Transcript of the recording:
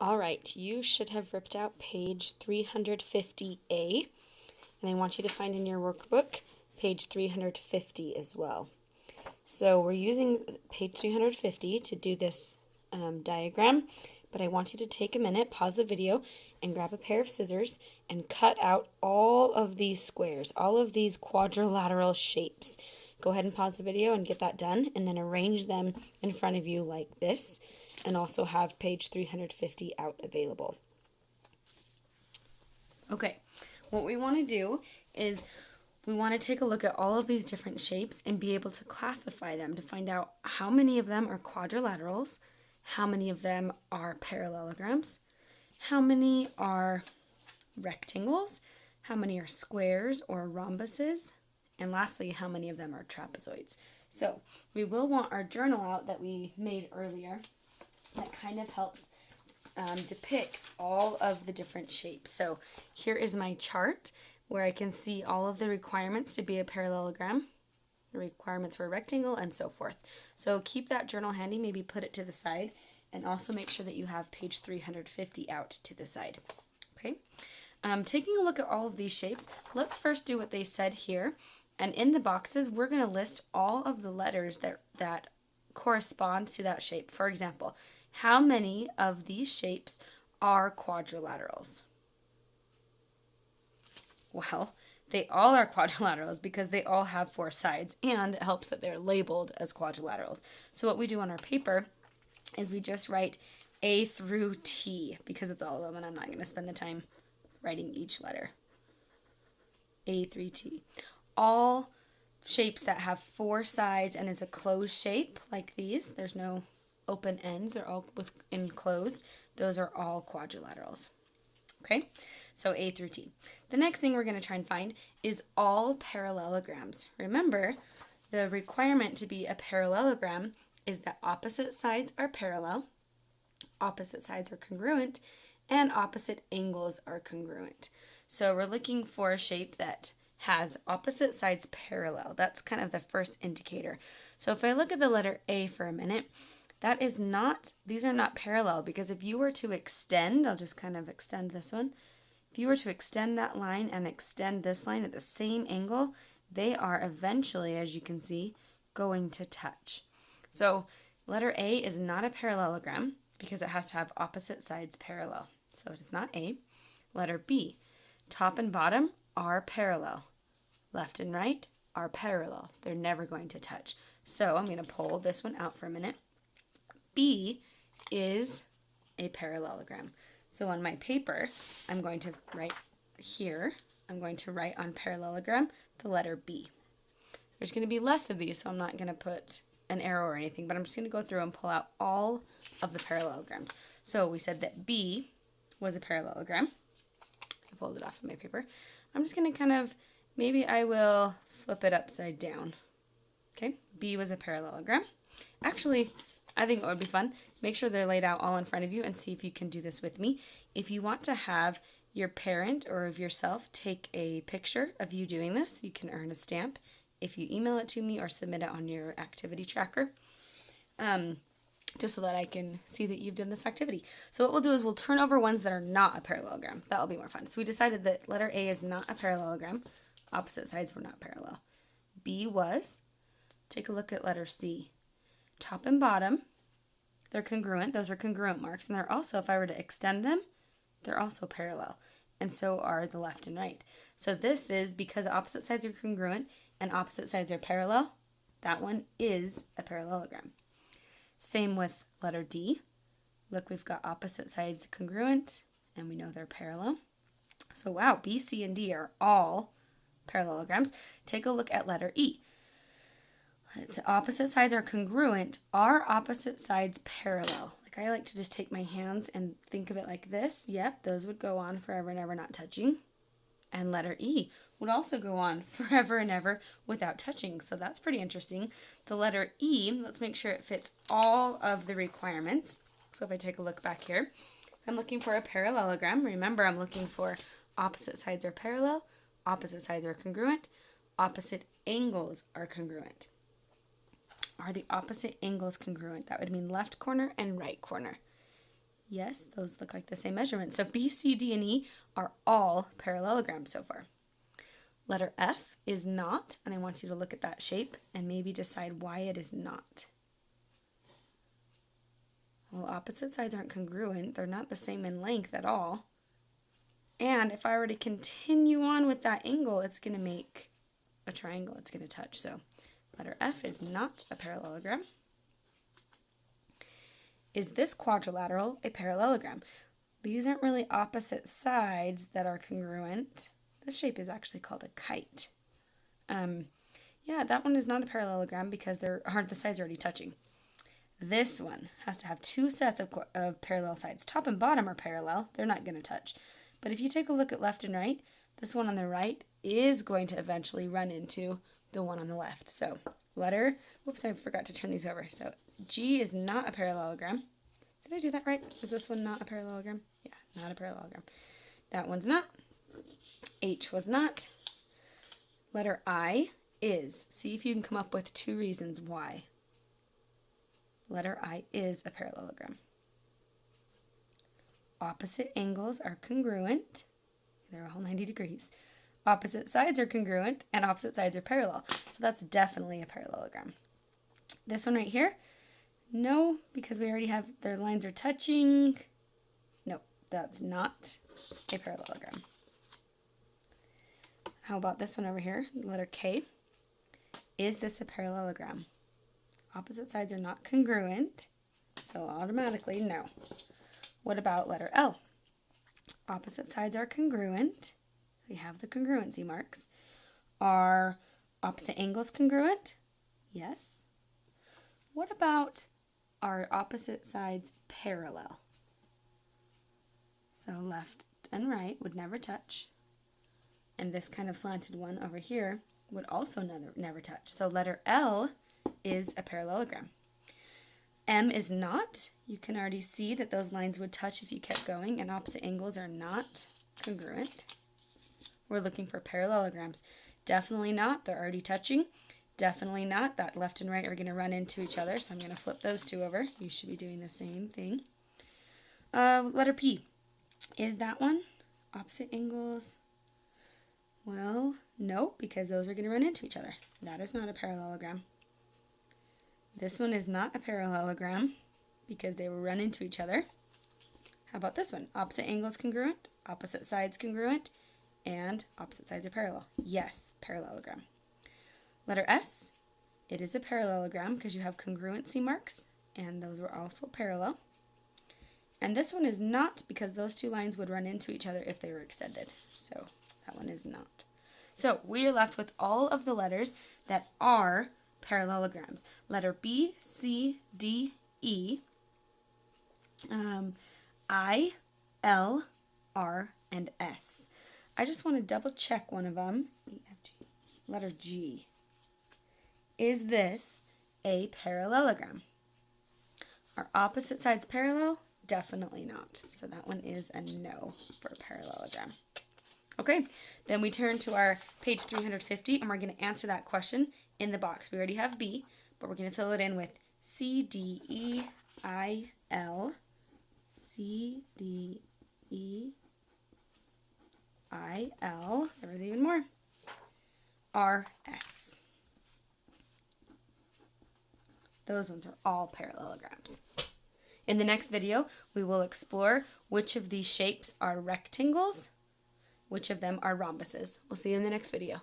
All right, you should have ripped out page 350A, and I want you to find in your workbook page 350 as well. So we're using page 350 to do this diagram, but I want you to take a minute, pause the video, and grab a pair of scissors and cut out all of these squares, all of these quadrilateral shapes. Go ahead and pause the video and get that done, and then arrange them in front of you like this, and also have page 350 out available. Okay, what we want to do is we want to take a look at all of these different shapes and be able to classify them to find out how many of them are quadrilaterals, how many of them are parallelograms, how many are rectangles, how many are squares or rhombuses, and lastly, how many of them are trapezoids. So we will want our journal out that we made earlier that kind of helps depict all of the different shapes. So here is my chart where I can see all of the requirements to be a parallelogram, the requirements for a rectangle, and so forth. So keep that journal handy, maybe put it to the side, and also make sure that you have page 350 out to the side. Okay, taking a look at all of these shapes, let's first do what they said here. And in the boxes, we're going to list all of the letters that correspond to that shape. For example, how many of these shapes are quadrilaterals? Well, they all are quadrilaterals because they all have four sides, and it helps that they're labeled as quadrilaterals. So what we do on our paper is we just write A through T because it's all of them, and I'm not going to spend the time writing each letter. A through T. All shapes that have four sides and is a closed shape like these, there's no open ends, they're all enclosed, those are all quadrilaterals. Okay, so A through T. The next thing we're going to try and find is all parallelograms. Remember, the requirement to be a parallelogram is that opposite sides are parallel, opposite sides are congruent, and opposite angles are congruent. So we're looking for a shape that has opposite sides parallel. That's kind of the first indicator. So if I look at the letter A for a minute, these are not parallel, because if you were to extend, I'll just kind of extend this one. If you were to extend that line and extend this line at the same angle, they are eventually, as you can see, going to touch. So letter A is not a parallelogram because it has to have opposite sides parallel. So it is not A. Letter B, top and bottom are parallel. Left and right are parallel. They're never going to touch. So I'm going to pull this one out for a minute. B is a parallelogram. So on my paper, I'm going to write here, I'm going to write on parallelogram the letter B. There's going to be less of these, so I'm not going to put an arrow or anything, but I'm just going to go through and pull out all of the parallelograms. So we said that B was a parallelogram. I pulled it off of my paper. I'm just going to kind of, maybe I will flip it upside down. Okay, B was a parallelogram. Actually, I think it would be fun. Make sure they're laid out all in front of you and see if you can do this with me. If you want to have your parent or of yourself take a picture of you doing this, you can earn a stamp if you email it to me or submit it on your activity tracker, just so that I can see that you've done this activity. So what we'll do is we'll turn over ones that are not a parallelogram. That'll be more fun. So we decided that letter A is not a parallelogram. Opposite sides were not parallel. B was. Take a look at letter C. Top and bottom, they're congruent. Those are congruent marks. And they're also, if I were to extend them, they're also parallel. And so are the left and right. So this is because opposite sides are congruent and opposite sides are parallel. That one is a parallelogram. Same with letter D. Look, we've got opposite sides congruent and we know they're parallel. So wow, B, C, and D are all parallelograms. Take a look at letter E. It's opposite sides are congruent. Are opposite sides parallel? Like, I like to just take my hands and think of it like this. Yep, those would go on forever and ever not touching. And letter E would also go on forever and ever without touching. So that's pretty interesting. The letter E, let's make sure it fits all of the requirements. So if I take a look back here, I'm looking for a parallelogram. Remember, I'm looking for opposite sides are parallel, opposite sides are congruent, opposite angles are congruent. Are the opposite angles congruent? That would mean left corner and right corner. Yes, those look like the same measurement. So B, C, D, and E are all parallelograms so far. Letter F is not, and I want you to look at that shape and maybe decide why it is not. Well, opposite sides aren't congruent. They're not the same in length at all. And if I were to continue on with that angle, it's going to make a triangle. It's going to touch. So letter F is not a parallelogram. Is this quadrilateral a parallelogram? These aren't really opposite sides that are congruent. This shape is actually called a kite. Yeah, that one is not a parallelogram because the sides are already touching. This one has to have two sets of parallel sides. Top and bottom are parallel. They're not going to touch. But if you take a look at left and right, this one on the right is going to eventually run into the one on the left. So whoops, I forgot to turn these over. So G is not a parallelogram. Did I do that right? Is this one not a parallelogram? Yeah, not a parallelogram. That one's not. H was not. Letter I is. See if you can come up with two reasons why. Letter I is a parallelogram. Opposite angles are congruent. They're all 90 degrees. Opposite sides are congruent, and opposite sides are parallel. So that's definitely a parallelogram. This one right here, no, because we already have their lines are touching. No, that's not a parallelogram. How about this one over here, letter K? Is this a parallelogram? Opposite sides are not congruent, so automatically no. What about letter L? Opposite sides are congruent. We have the congruency marks. Are opposite angles congruent? Yes. What about are opposite sides parallel? So left and right would never touch. And this kind of slanted one over here would also never touch. So letter L is a parallelogram. M is not. You can already see that those lines would touch if you kept going, and opposite angles are not congruent. We're looking for parallelograms. Definitely not. They're already touching. Definitely not. That left and right are going to run into each other, so I'm going to flip those two over. You should be doing the same thing. Letter P. Is that one? Opposite angles? Well, no, because those are going to run into each other. That is not a parallelogram. This one is not a parallelogram because they will run into each other. How about this one? Opposite angles congruent, opposite sides congruent, and opposite sides are parallel. Yes, parallelogram. Letter S, it is a parallelogram because you have congruency marks, and those were also parallel. And this one is not because those two lines would run into each other if they were extended. So that one is not. So we are left with all of the letters that are parallelograms. Letter B, C, D, E, I, L, R, and S. I just want to double check one of them. Letter G. Is this a parallelogram? Are opposite sides parallel? Definitely not. So that one is a no for a parallelogram. Okay, then we turn to our page 350 and we're going to answer that question in the box. We already have B, but we're going to fill it in with C, D, E, I, L, C, D, E, I, L, there was even more, R, S. Those ones are all parallelograms. In the next video, we will explore which of these shapes are rectangles, which of them are rhombuses. We'll see you in the next video.